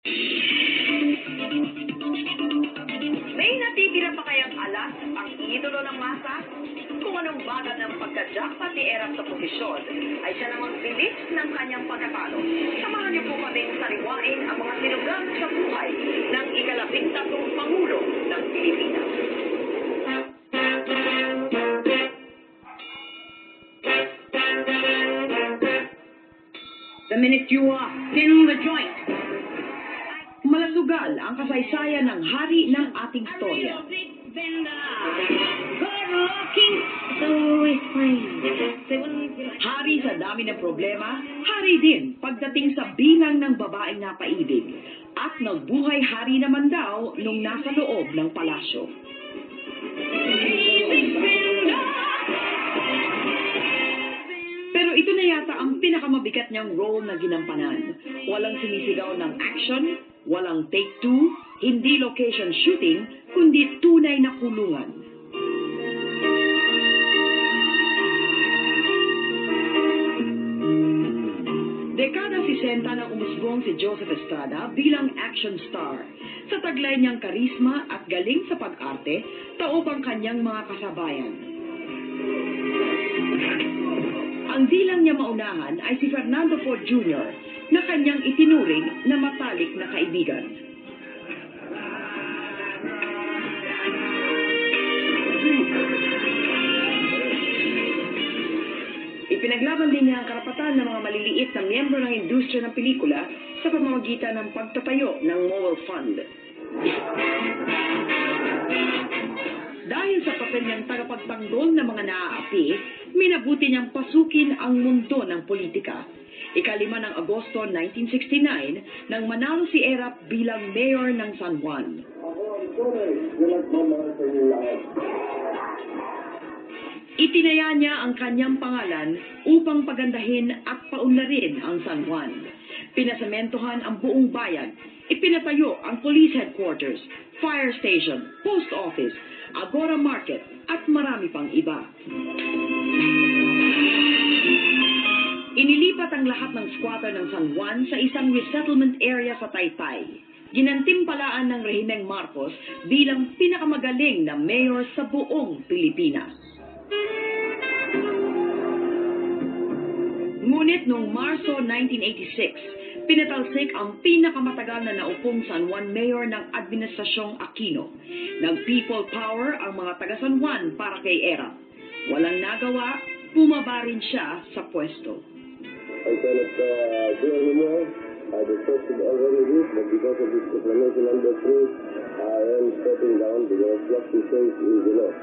May natitira pa kayang alas ang idolo ng masa? Kung anong bagay ng pagka-jackpot ni Erap sa posisyon, ay siya namang bilis ng kanyang pagkatalo. Samahan niyo po kaming sariwain ang mga sinugang sa buhay ng ika-13 Pangulo ng Pilipinas. The minute you in the joint. Malasugal ang kasaysayan ng hari ng ating storya. Hari sa dami ng problema, hari din pagdating sa bilang ng babaeng napaibig. At nagbuhay hari naman daw nung nasa loob ng palasyo. Pero ito na yata ang pinakamabigat niyang role na ginampanan. Walang sinisigaw ng action, walang take two, hindi location shooting, kundi tunay na kulungan. Dekada 60 nang umusbong si Joseph Estrada bilang action star. Sa taglay niyang karisma at galing sa pag-arte, taob ang kanyang mga kasabayan. Ang dilang niya maunahan ay si Fernando Poe Jr. na kanyang itinuring na matalik na kaibigan. Ipinaglaban din niya ang karapatan ng mga maliliit na miyembro ng industriya ng pelikula sa pamamagitan ng pagtatayo ng Mowal Fund. Dahil sa papel niyang tagapagtanggol ng mga naaapi, minabuti niyang pasukin ang mundo ng politika. Ika-5 ng Agosto 1969 nang manalo si Erap bilang mayor ng San Juan. Ako ang tunay na nagmamahal sa inyo lahat. Itinaya niya ang kanyang pangalan upang pagandahin at paunlarin ang San Juan. Pinasementohan ang buong bayan. Ipinatayo ang police headquarters, fire station, post office, Agora Market at marami pang iba. Inilipat ang lahat ng squatter ng San Juan sa isang resettlement area sa Taytay. Ginantimpalaan ng Rehimeng Marcos bilang pinakamagaling na mayor sa buong Pilipinas. Ngunit noong Marso 1986, pinatalsik ang pinakamatagal na naupong San Juan Mayor ng Administrasyong Aquino. Nag-people power ang mga taga San Juan para kay Erap. Walang nagawa, bumaba rin siya sa pwesto. I cannot do anymore. I discussed it already with, but because of this proclamation number 3, I am stepping down because what he says is enough.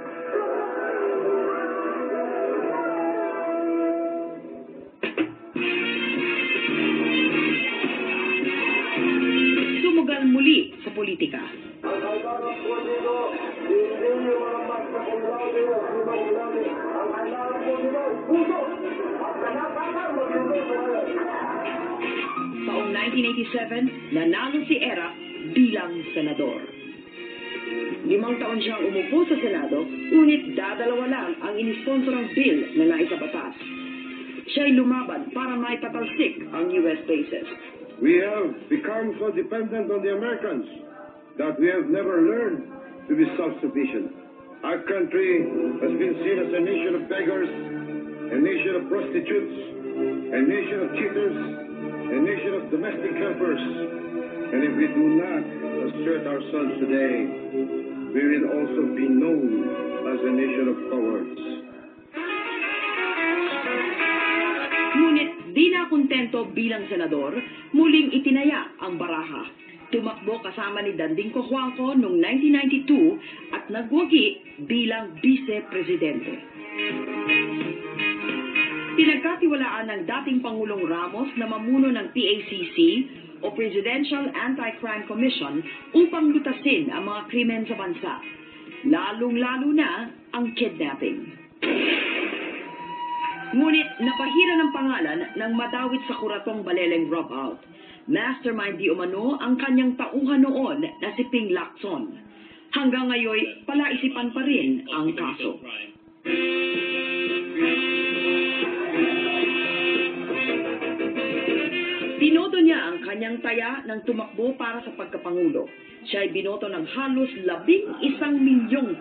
Sumugal muli sa politika. Ang kailangan po dito, hindi yung mga basta kung labi o simang-labi. Ang kailangan po dito, puso! At kanapatan mo dito sa Taong 1987, nanalo si Erap bilang senador. 5 taon siyang umupo sa Senado, ngunit dadalawa lang ang inisponsorang bill na naisabatas. Siya'y lumaban para maipatalsik ang U.S. bases. We have become so dependent on the Americans that we have never learned to be self-sufficient. Our country has been seen as a nation of beggars, a nation of prostitutes, a nation of cheaters, a nation of domestic helpers. And if we do not assert ourselves today, we will also be known as a nation of cowards. Ngunit di na kontento bilang senador, muling itinaya ang baraha. Tumakbo kasama ni Danding Cojuangco noong 1992 at nagwagi bilang vice-presidente. Pinagkatiwalaan ng dating Pangulong Ramos na mamuno ng PACC o Presidential Anti-Crime Commission upang lutasin ang mga krimen sa bansa, lalong-lalo na ang kidnapping. Ngunit napahira ng pangalan ng madawit sa kuratong Baleleng dropout. Mastermind di umano ang kanyang tauhan noon na si Ping Lacson. Hanggang ngayon, palaisipan pa rin ang kaso. Tinodo niya ang kanyang taya nang tumakbo para sa pagkapangulo. Siya ay binoto ng halos 11 milyong